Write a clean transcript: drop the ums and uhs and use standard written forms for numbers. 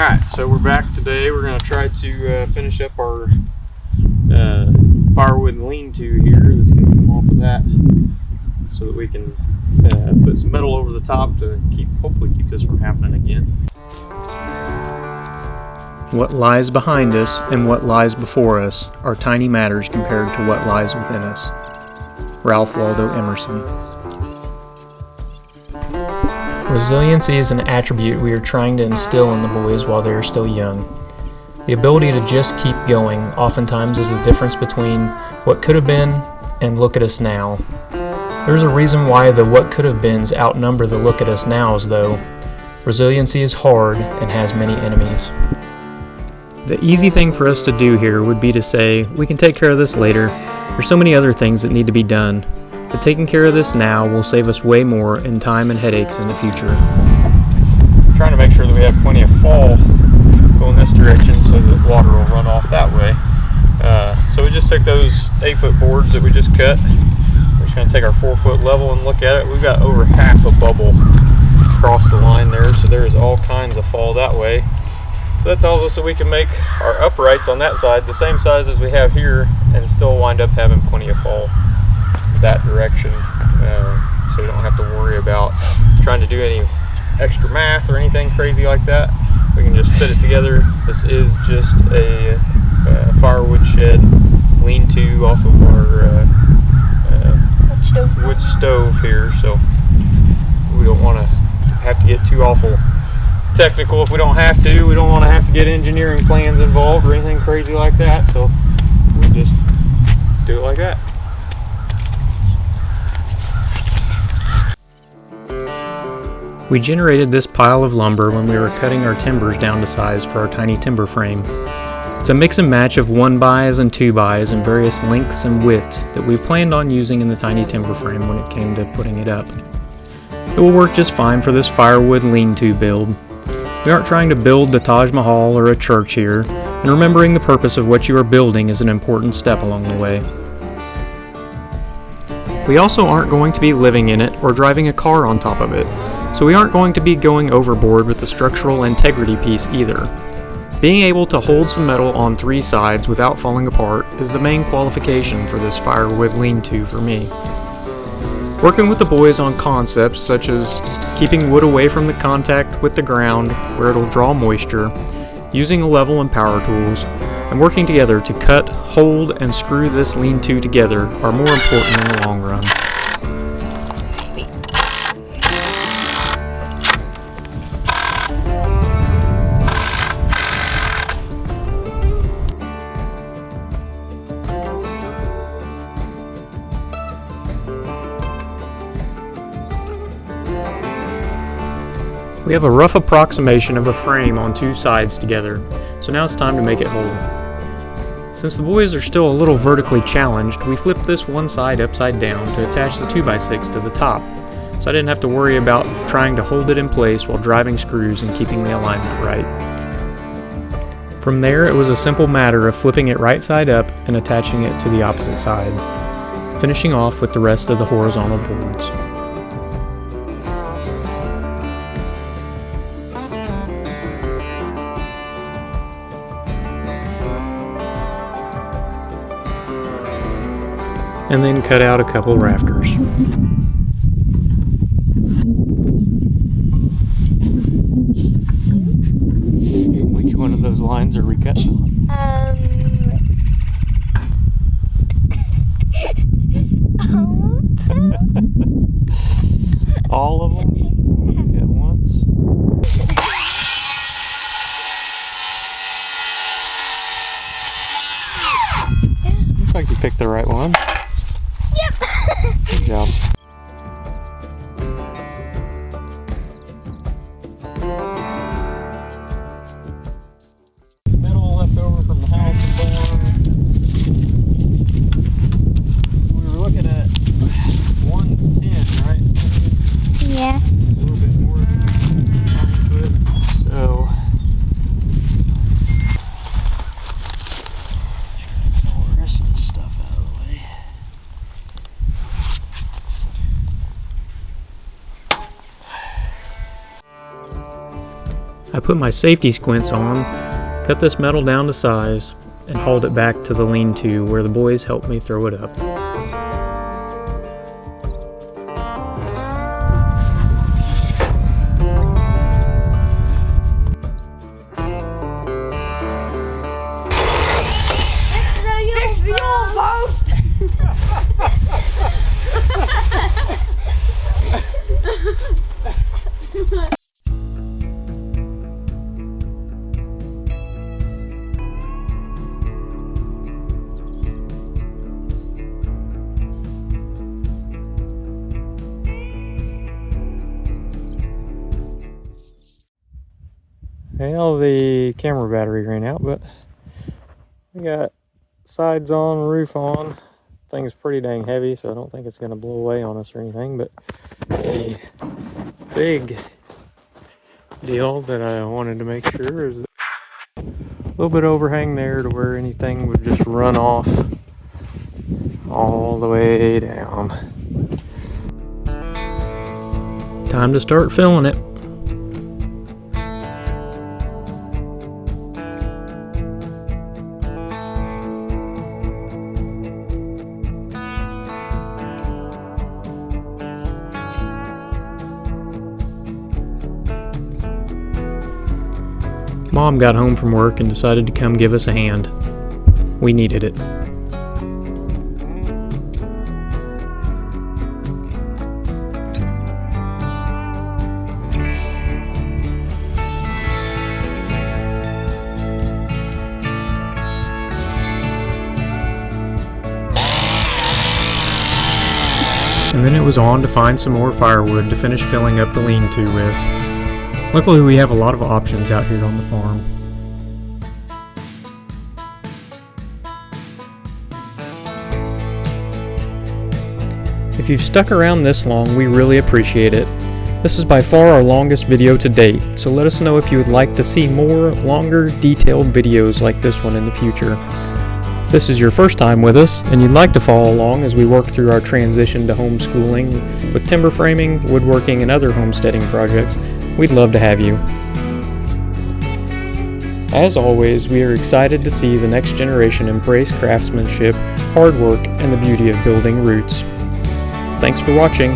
Alright, so we're back today. We're going to try to finish up our firewood lean-to here that's going to come off of that so that we can put some metal over the top to hopefully keep this from happening again. What lies behind us and what lies before us are tiny matters compared to what lies within us. Ralph Waldo Emerson. Resiliency is an attribute we are trying to instill in the boys while they are still young. The ability to just keep going oftentimes is the difference between what could have been and look at us now. There's a reason why the what could have beens outnumber the look at us nows, though. Resiliency is hard and has many enemies. The easy thing for us to do here would be to say, we can take care of this later. There's so many other things that need to be done. But taking care of this now will save us way more in time and headaches in the future. I'm trying to make sure that we have plenty of fall going this direction so that water will run off that way. So we just took those 8-foot boards that we just cut. We're just going to take our 4-foot level and look at it. We've got over half a bubble across the line there, so there is all kinds of fall that way. So that tells us that we can make our uprights on that side the same size as we have here and still wind up having plenty of fall that direction, so we don't have to worry about trying to do any extra math or anything crazy like that. We can just fit it together. This is just a firewood shed lean-to off of our wood stove here, so we don't want to have to get too awful technical if we don't have to. We don't want to have to get engineering plans involved or anything crazy like that, so we just do it like that. We generated this pile of lumber when we were cutting our timbers down to size for our tiny timber frame. It's a mix and match of 1x and 2x in various lengths and widths that we planned on using in the tiny timber frame when it came to putting it up. It will work just fine for this firewood lean-to build. We aren't trying to build the Taj Mahal or a church here, and remembering the purpose of what you are building is an important step along the way. We also aren't going to be living in it or driving a car on top of it, so we aren't going to be going overboard with the structural integrity piece either. Being able to hold some metal on 3 sides without falling apart is the main qualification for this firewood lean-to for me. Working with the boys on concepts such as keeping wood away from the contact with the ground where it'll draw moisture, using a level and power tools, and working together to cut, hold, and screw this lean-to together are more important in the long run. We have a rough approximation of a frame on 2 sides together, so now it's time to make it hold. Since the boys are still a little vertically challenged, we flipped this one side upside down to attach the 2x6 to the top, so I didn't have to worry about trying to hold it in place while driving screws and keeping the alignment right. From there, it was a simple matter of flipping it right side up and attaching it to the opposite side, finishing off with the rest of the horizontal boards. And then cut out a couple rafters. Which one of those lines are we cutting on? All of them at once? Looks like you picked the right one. Good job. Metal left over from the house and barn. We were looking at 110, right? Yeah. A little bit more than 1 foot. So all the rest of this stuff out of the way. put my safety squints on, cut this metal down to size, and hauled it back to the lean-to where the boys helped me throw it up. Fix the old post! Well, the camera battery ran out, but we got sides on, roof on. Thing's pretty dang heavy, so I don't think it's going to blow away on us or anything. But the big deal that I wanted to make sure is a little bit overhang there to where anything would just run off all the way down. Time to start filling it. Mom got home from work and decided to come give us a hand. We needed it. And then it was on to find some more firewood to finish filling up the lean-to with. Luckily, we have a lot of options out here on the farm. If you've stuck around this long, we really appreciate it. This is by far our longest video to date, so let us know if you would like to see more longer, detailed videos like this one in the future. If this is your first time with us, and you'd like to follow along as we work through our transition to homeschooling with timber framing, woodworking, and other homesteading projects, we'd love to have you. As always, we are excited to see the next generation embrace craftsmanship, hard work, and the beauty of building roots. Thanks for watching.